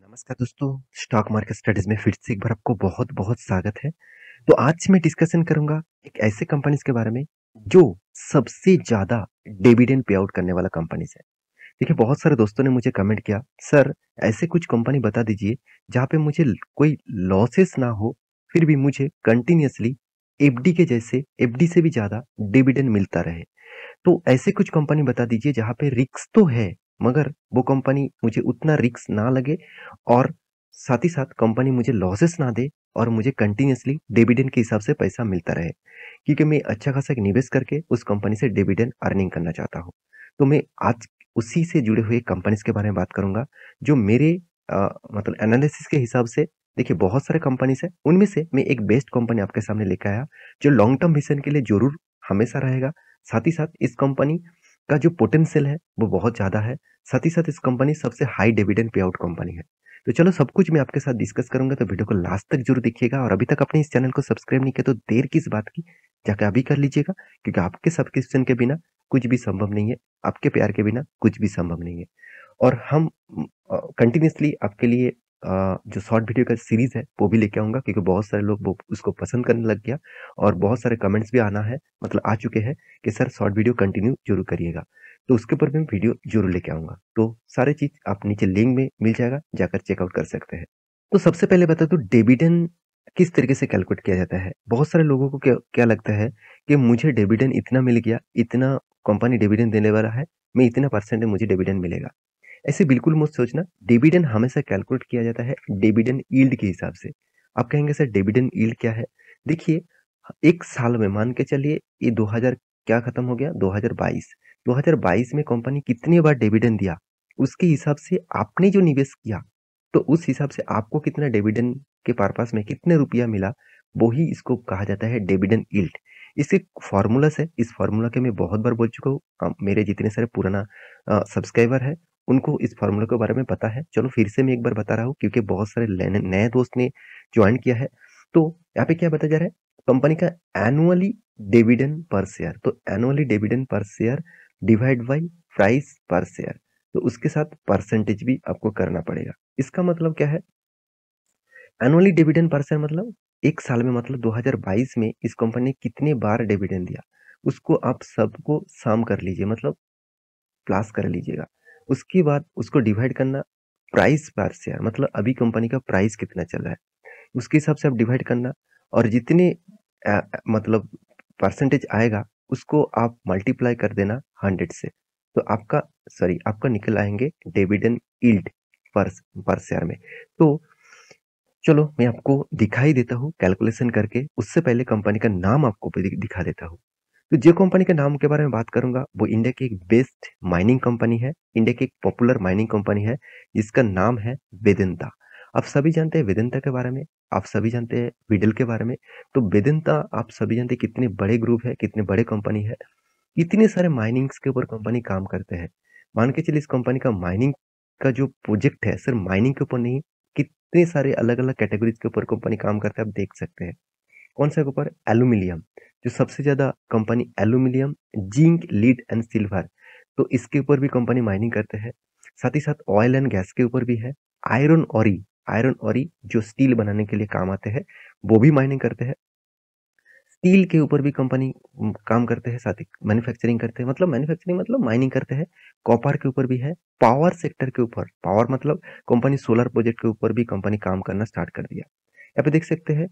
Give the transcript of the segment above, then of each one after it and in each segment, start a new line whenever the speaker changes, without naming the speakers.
नमस्कार दोस्तों, stock market studies में फिर से एक बार आपको बहुत-बहुत स्वागत है। तो आज मैं डिस्कशन करूँगा एक ऐसे कंपनीज़ के बारे में जो सबसे ज़्यादा डिविडेंड पे आउट करने वाला कंपनीज़ है। देखिए बहुत सारे दोस्तों ने मुझे कमेंट किया, "सर ऐसे कुछ कंपनी बता दीजिए जहाँ पे मुझे कोई लॉसेस ना हो, फिर भी मुझे कंटिन्यूअसली एफडी के जैसे एफडी से भी ज़्यादा डिविडेंड मिलता रहे।" तो ऐसे कुछ कंपनी बता दीजिए जहाँ पे रिस्क तो है, मगर वो कंपनी मुझे उतना रिस्क ना लगे और साथ ही साथ कंपनी मुझे लॉसेस ना दे और मुझे कंटिन्यूअसली डिविडेंड के हिसाब से पैसा मिलता रहे। क्योंकि मैं अच्छा खासा एक निवेश करके उस कंपनी से डिविडेंड अर्निंग करना चाहता हूँ। तो मैं आज उसी से जुड़े हुए कंपनीज़ के बारे में बात करूँगा, जो मेरे मतलब एनालिसिस के हिसाब से देखिए बहुत सारे कंपनीज़ हैं, उनमें से मैं एक बेस्ट कंपनी आपके सामने लेके आया, जो लॉन्ग टर्म विज़न के लिए ज़रूर हमेशा रहेगा। साथ ही साथ इस कंपनी का जो पोटेंशियल है वो बहुत ज़्यादा है। साथ ही साथ इस कंपनी सबसे high dividend pay out company है। तो चलो सब कुछ मैं आपके साथ डिस्कस करूँगा, तो वीडियो को लास्ट तक ज़रूर देखिएगा और अभी तक आपने इस चैनल को सब्सक्राइब नहीं किया तो देर किस बात की, जाके अभी कर लीजिएगा, क्योंकि आपके सब्सक्रिप्शन के बिना कुछ भी संभव नहीं है, आपके प्यार के बिना कुछ भी संभव नहीं है। और हम कंटिन्यूअसली आपके लिए जो शॉर्ट वीडियो का सीरीज़ है वो भी लेके आऊँगा, क्योंकि बहुत सारे लोग वो उसको पसंद करने लग गया और बहुत सारे कमेंट्स भी आना है, मतलब आ चुके हैं कि सर शॉर्ट वीडियो कंटिन्यू ज़रूर करिएगा। तो उसके ऊपर मैं वीडियो ज़रूर लेके आऊँगा। तो सारी चीज़ आप नीचे लिंक में मिल जाएगा, जाकर चेकआउट कर सकते हैं। तो सबसे पहले बता दूँ डिविडेंड किस तरीके से कैलकुलेट किया जाता है। बहुत सारे लोगों को क्या क्या लगता है कि मुझे डिविडेंड इतना मिल गया, इतना कंपनी डिविडेंड देने वाला है, मैं इतना परसेंट मुझे डिविडेंड मिलेगा। ऐसे बिल्कुल मत सोचना, डिविडेंड हमेशा कैलकुलेट किया जाता है डिविडेंड यील्ड के हिसाब से। आप कहेंगे सर डिविडेंड यील्ड क्या है? देखिए, 1 साल में मान के चलिए ये 2000 क्या खत्म हो गया 2022। 2022 में कंपनी कितनी बार डिविडेंड दिया, उसके हिसाब से आपने जो निवेश किया, तो उस हिसाब से आपको कितना डिविडेंड के पर्पस में कितने रुपया मिला, वो ही इसको कहा जाता है डिविडेंड यील्ड। इसके फ़ॉर्मूलाज़ है, इस फ़ॉर्मूला के मैं बहुत बार बोल चुका हूँ। मेरे जितने सारे पुराना सब्सक्राइबर है, उनको इस फ़ॉर्मूला के बारे में पता है। चलो फिर से मैं एक बार बता रहा हूँ, क्योंकि बहुत सारे लेने नए दोस्त ने जॉइन किया है। तो यहाँ पे क्या बताया जा रहा है, कंपनी का एनुअली डिविडेंड पर शेयर। तो annually dividend per share divide by price पर शेयर, तो उसके साथ परसेंटेज भी आपको करना पड़ेगा। इसका मतलब क्या है, एनुअली डिविडेंड पर शेयर मतलब 1 साल में, मतलब 2022 में इस कंपनी ने कितने बार डिविडेंड दिया, उसको आप सबको सम कर लीजिए, मतलब प्लस कर लीजिएगा। उसके बाद उसको डिवाइड करना प्राइस पर शेयर, मतलब अभी कंपनी का प्राइस कितना चल रहा है, उसके हिसाब से आप डिवाइड करना और जितने मतलब परसेंटेज आएगा उसको आप मल्टीप्लाई कर देना 100 से। तो आपका निकल आएँगे डिविडेंड यील्ड पर पर शेयर में। तो चलो मैं आपको दिखाई देता हूँ कैलकुलेशन करके, उससे पहले कंपनी का नाम आपको दिखा देता हूँ। तो जो कंपनी के नाम के बारे में बात करूंगा वो इंडिया की एक बेस्ट माइनिंग कंपनी है, इंडिया की एक पॉपुलर माइनिंग कंपनी है, जिसका नाम है वेदांता। आप सभी जानते हैं वेदांता के बारे में, आप सभी जानते हैं विडल के बारे में। तो वेदांता आप सभी जानते हैं कितने बड़े ग्रुप है, कितने बड़े कंपनी है, इतने सारे माइनिंग्स के ऊपर कंपनी काम करते हैं। मान के चलिए इस कंपनी का माइनिंग का जो प्रोजेक्ट है सिर्फ माइनिंग के ऊपर नहीं, कितने सारे अलग अलग कैटेगरीज के ऊपर कंपनी काम करता है, आप देख सकते हैं। कौन सा के ऊपर, एल्यूमिनियम, जो सबसे ज्यादा company aluminium, zinc, lead and silver, तो इसके ऊपर भी कंपनी माइनिंग करते हैं। साथ ही साथ ऑयल एंड गैस के ऊपर भी है। आयरन ऑरी, आयरन ऑरी जो स्टील बनाने के लिए काम आते हैं, वो भी माइनिंग करते हैं। स्टील के ऊपर भी कंपनी काम करते हैं, साथ ही मैन्युफैक्चरिंग करते हैं, मतलब मैन्युफैक्चरिंग मतलब माइनिंग करते हैं। कॉपर के ऊपर भी है। पावर सेक्टर के ऊपर, पावर मतलब कंपनी सोलर प्रोजेक्ट के ऊपर भी कंपनी काम करना स्टार्ट कर दिया। यहाँ पे देख सकते हैं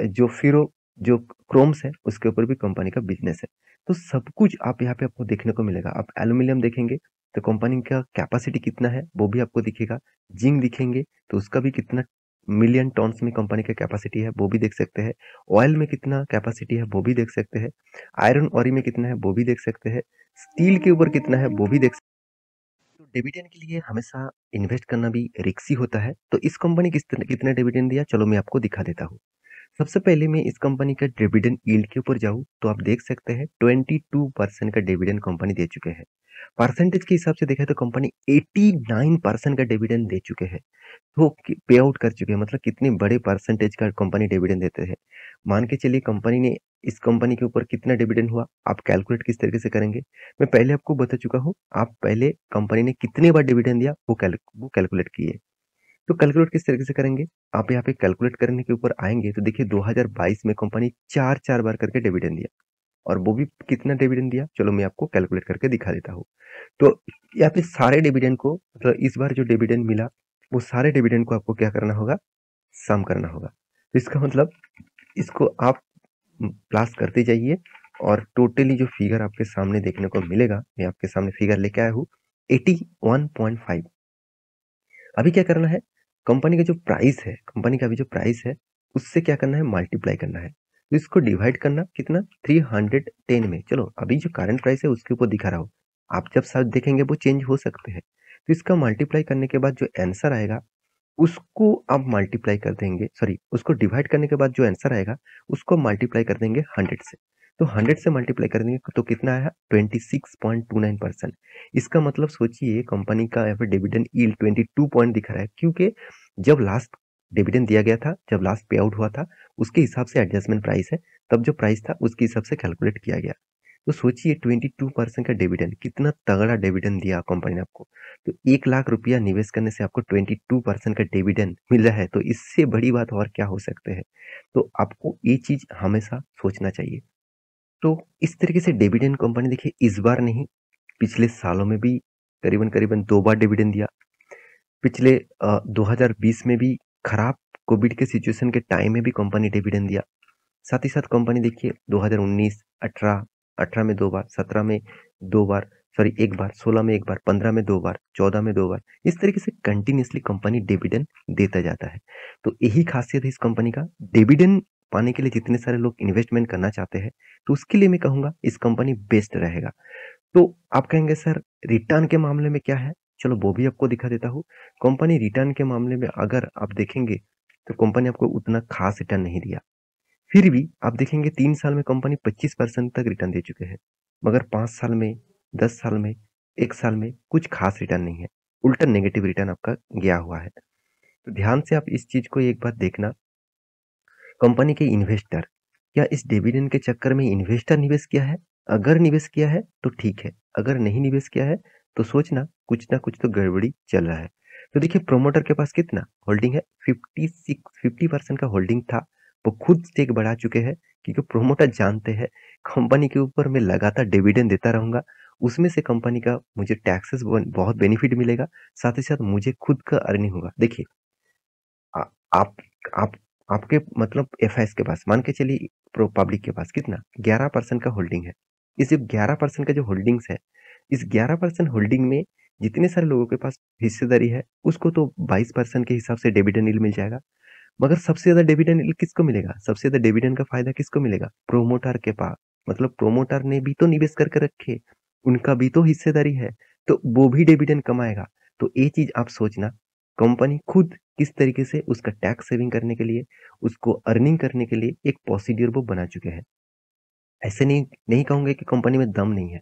जो फिरो जो क्रोम्स है उसके ऊपर भी कंपनी का बिजनेस है। तो सब कुछ आप यहाँ पे आपको देखने को मिलेगा। आप एल्यूमिनियम देखेंगे तो कंपनी का कैपेसिटी कितना है वो भी आपको दिखेगा। जिंक दिखेंगे तो उसका भी कितना मिलियन टन्स में कंपनी का कैपेसिटी है वो भी देख सकते हैं। ऑयल में कितना कैपेसिटी है वो भी देख सकते हैं। आयरन ऑरी में कितना है वो भी देख सकते हैं। स्टील के ऊपर कितना है वो भी देख सकते हैं। तो डिविडेंड के लिए हमेशा इन्वेस्ट करना भी रिस्की होता है। तो इस कंपनी कितना डिविडेंड दिया, चलो मैं आपको दिखा देता हूँ। सबसे पहले मैं इस कंपनी का डिविडेंड यील्ड के ऊपर जाऊँ तो आप देख सकते हैं 22% का डिविडेंड कंपनी दे चुके हैं। परसेंटेज के हिसाब से देखा तो कंपनी 89% का डिविडेंड दे चुके हैं। तो पे आउट कर चुके हैं, मतलब कितने बड़े परसेंटेज का कंपनी डिविडेंड देते हैं। मान के चलिए कंपनी ने इस कंपनी के ऊपर कितना डिविडेंड हुआ, आप कैलकुलेट किस तरीके से करेंगे, मैं पहले आपको बता चुका हूँ। आप पहले कंपनी ने कितने बार डिविडेंड दिया वो कैलकुलेट किए। तो कैलकुलेट किस तरीके से करेंगे? आप यहाँ पे कैलकुलेट करने के ऊपर आएँगे तो देखिए 2022 में कंपनी 4-4 बार करके डिविडेंड दिया और वो भी कितना डिविडेंड दिया? चलो मैं आपको कैलकुलेट करके दिखा देता हूँ। तो यहाँ पे सारे डिविडेंड को मतलब इस बार जो डिविडेंड मिला, वो सारे डिविडेंड को आपको क्या करना होगा? सम करना होगा। तो इसका मतलब इसको आप प्लस करते जाइए और टोटली जो फिगर आपके सामने देखने को मिलेगा, मैं आपके सामने फिगर लेके आया हूँ 81.5। अभी क्या करना है? कंपनी का जो प्राइस है, कंपनी का अभी जो प्राइस है, उससे क्या करना है? मल्टीप्लाई करना है। तो इसको डिवाइड करना कितना? 310 में। चलो अभी जो करंट प्राइस है उसके ऊपर दिखा रहा हूँ। आप जब साथ देखेंगे वो चेंज हो सकते हैं। तो इसका मल्टीप्लाई करने के बाद जो आंसर आएगा उसको आप मल्टीप्लाई कर देंगे, सॉरी, उसको डिवाइड करने के बाद जो आंसर आएगा उसको मल्टीप्लाई कर देंगे 100 से। तो 100 से मल्टीप्लाई कर देंगे तो कितना आया? 26.29%। इसका मतलब सोचिए कंपनी का यहाँ पे डिविडेंड यील्ड 22 पॉइंट दिखा रहा है, क्योंकि जब लास्ट डिविडेंड दिया गया था, जब लास्ट पे आउट हुआ था, उसके हिसाब से एडजस्टमेंट प्राइस है, तब जो प्राइस था उसके हिसाब से कैलकुलेट किया गया। तो सोचिए 22% का डिविडेंड, कितना तगड़ा डिविडेंड दिया कंपनी ने आपको। तो 1 लाख रुपया निवेश करने से आपको 22% का डिविडेंड मिल रहा है, तो इससे बड़ी बात और क्या हो सकते हैं। तो आपको ये चीज हमेशा सोचना चाहिए। तो इस तरीके से डिविडेंड कंपनी देखिए इस बार नहीं, पिछले सालों में भी करीबन करीबन 2 बार डिविडेंड दिया। पिछले 2020 में भी खराब कोविड के सिचुएशन के टाइम में भी कंपनी डिविडेंड दिया। साथ ही साथ कंपनी देखिए 2019, 18, 18 में 2 बार, 17 में 2 बार, सॉरी 1 बार, 16 में 1 बार, 15 में 2 बार, 14 में 2 बार, इस तरीके से कंटिन्यूअसली कंपनी डिविडेंड देता जाता है। तो यही खासियत है इस कंपनी का। डिविडेंड पाने के लिए जितने सारे लोग इन्वेस्टमेंट करना चाहते हैं, तो उसके लिए मैं कहूँगा इस कंपनी बेस्ट रहेगा। तो आप कहेंगे सर रिटर्न के मामले में क्या है? चलो वो भी आपको दिखा देता हूँ। कंपनी रिटर्न के मामले में अगर आप देखेंगे, तो कंपनी आपको उतना खास रिटर्न नहीं दिया। फिर भी आप देखेंगे 3 साल में कंपनी 25% तक रिटर्न दे चुके हैं। मगर 5 साल में, 10 साल में, 1 साल में कुछ खास रिटर्न नहीं है। उल्टा नेगेटिव रिटर्न आपका गया हुआ है। तो ध्यान से आप इस चीज़ को एक बार देखना। कंपनी के इन्वेस्टर, क्या इस डिविडेंड के चक्कर में इन्वेस्टर निवेश किया है? अगर निवेश किया है तो ठीक है, अगर नहीं निवेश किया है तो सोचना कुछ ना कुछ तो गड़बड़ी चल रहा है। तो देखिए प्रोमोटर के पास कितना होल्डिंग है? 50% का होल्डिंग था। वो खुद स्टेक बढ़ा चुके हैं, क्योंकि प्रोमोटर जानते हैं कंपनी के ऊपर मैं लगातार डिविडेंड देता रहूंगा, उसमें से कंपनी का मुझे टैक्सेस बहुत बेनिफिट मिलेगा, साथ ही साथ मुझे खुद का अर्निंग होगा। देखिए आ- आप आप आपके मतलब एफआईएस के पास मान के चलिए, प्रो पब्लिक के पास कितना 11% का होल्डिंग है। इस जो 11% का जो होल्डिंग्स है, इस 11% होल्डिंग में जितने सारे लोगों के पास हिस्सेदारी है, उसको तो 22% के हिसाब से डिविडेंड यील्ड मिल जाएगा। मगर सबसे ज्यादा डिविडेंड यील्ड किसको मिलेगा? सबसे ज्यादा डिविडेंड का फायदा किसको मिलेगा? प्रोमोटर के पास। मतलब प्रोमोटर ने भी तो निवेश करके रखे, उनका भी तो हिस्सेदारी है, तो वो भी डिविडेंड कमाएगा। तो ये चीज आप सोचना, कंपनी खुद किस तरीके से उसका टैक्स सेविंग करने के लिए, उसको अर्निंग करने के लिए एक प्रोसीड्यूर वो बना चुके हैं। ऐसे नहीं नहीं कहूंगे कि कंपनी में दम नहीं है।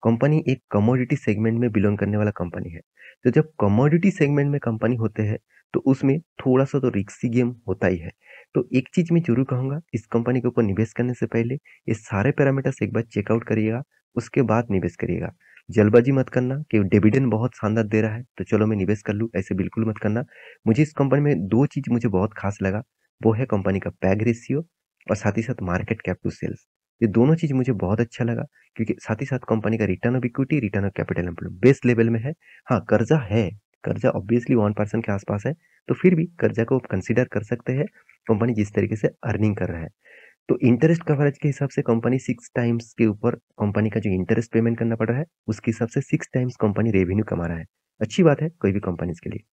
कंपनी एक कमोडिटी सेगमेंट में बिलोंग करने वाला कंपनी है। तो जब कमोडिटी सेगमेंट में कंपनी होते हैं, तो उसमें थोड़ा सा तो रिस्की गेम होता ही है। तो एक चीज मैं जरूर कहूंगा, इस कंपनी के ऊपर निवेश करने से पहले ये सारे पैरामीटर्स एक बार चेकआउट करिएगा, उसके बाद निवेश करिएगा। जल्दबाजी मत करना कि डिविडेंड बहुत शानदार दे रहा है तो चलो मैं निवेश कर लूँ, ऐसे बिल्कुल मत करना। मुझे इस कंपनी में दो चीज मुझे बहुत खास लगा, वो है कंपनी का पैग रेशियो और साथ ही साथ मार्केट कैप टू सेल्स। ये दोनों चीज़ मुझे बहुत अच्छा लगा, क्योंकि साथ ही साथ कंपनी का return of equity, return of capital employed best level में है। हाँ, कर्जा है, कर्जा ऑब्वियसली 1% के आसपास है, तो फिर भी कर्जा को कंसीडर कर सकते हैं कंपनी जिस तरीके से अर्निंग कर रहा है। तो इंटरेस्ट कवरेज के हिसाब से कंपनी 6 टाइम्स के ऊपर कंपनी का जो इंटरेस्ट पेमेंट करना पड़ रहा है, उसके हिसाब से 6 टाइम्स कंपनी रेवेन्यू कमा रहा है। अच्छी बात है कोई भी कंपनीज के लिए।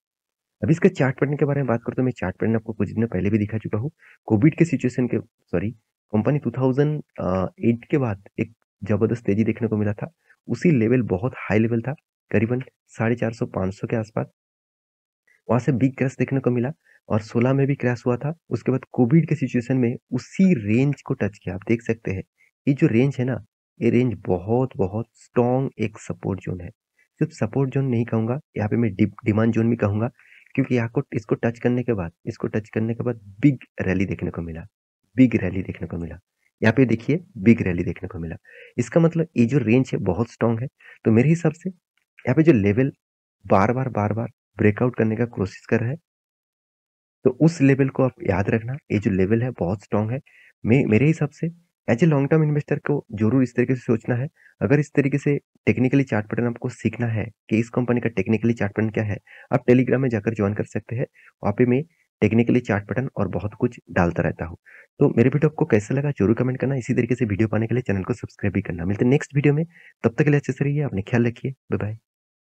अभी इसके चार्ट पैटर्न के बारे में बात करूँ तो मैं चार्ट पैटर्न आपको कुछ दिन पहले भी दिखा चुका हूँ। कोविड के सिचुएशन के, सॉरी, कंपनी 2008 के बाद एक जबरदस्त तेजी देखने को मिला था। उसी लेवल बहुत हाई लेवल था, करीबन 450 500 के आसपास। वहां से बिग क्रैश देखने को मिला और 16 में भी क्रैश हुआ था। उसके बाद कोविड के सिचुएशन में उसी रेंज को टच किया। आप देख सकते हैं ये जो रेंज है ना, ये रेंज बहुत बहुत स्ट्रॉन्ग एक सपोर्ट जोन है। सिर्फ सपोर्ट जोन नहीं कहूंगा, यहाँ पे मैं डिमांड जोन भी कहूंगा, क्योंकि यहाँ को इसको टच करने के बाद, इसको टच करने के बाद बिग रैली देखने को मिला, बिग रैली देखने को मिला। यहाँ पे देखिए बिग रैली देखने को मिला। इसका मतलब ये जो रेंज है बहुत स्ट्रॉन्ग है। तो मेरे हिसाब से यहाँ पे जो लेवल बार बार ब्रेकआउट करने का कोशिश कर रहा है, तो उस लेवल को आप याद रखना, ये जो लेवल है बहुत स्ट्रॉन्ग है। मैं मेरे हिसाब से as a long term investor को ज़रूर इस तरीके से सोचना है। अगर इस तरीके से टेक्निकली चार्ट पैटर्न आपको सीखना है कि इस कंपनी का टेक्निकली चार्ट पैटर्न क्या है, आप टेलीग्राम में जाकर जॉइन कर सकते हैं। वहाँ पे मैं टेक्निकली चार्ट पैटर्न और बहुत कुछ डालता रहता हूँ। तो मेरे वीडियो आपको कैसा लगा ज़रूर कमेंट करना। इसी तरीके से वीडियो पाने के लिए चैनल को सब्सक्राइब भी करना। मिलते हैं नेक्स्ट वीडियो में, तब तक के लिए अच्छे से रहिए, अपने ख्याल रखिए। Bye bye.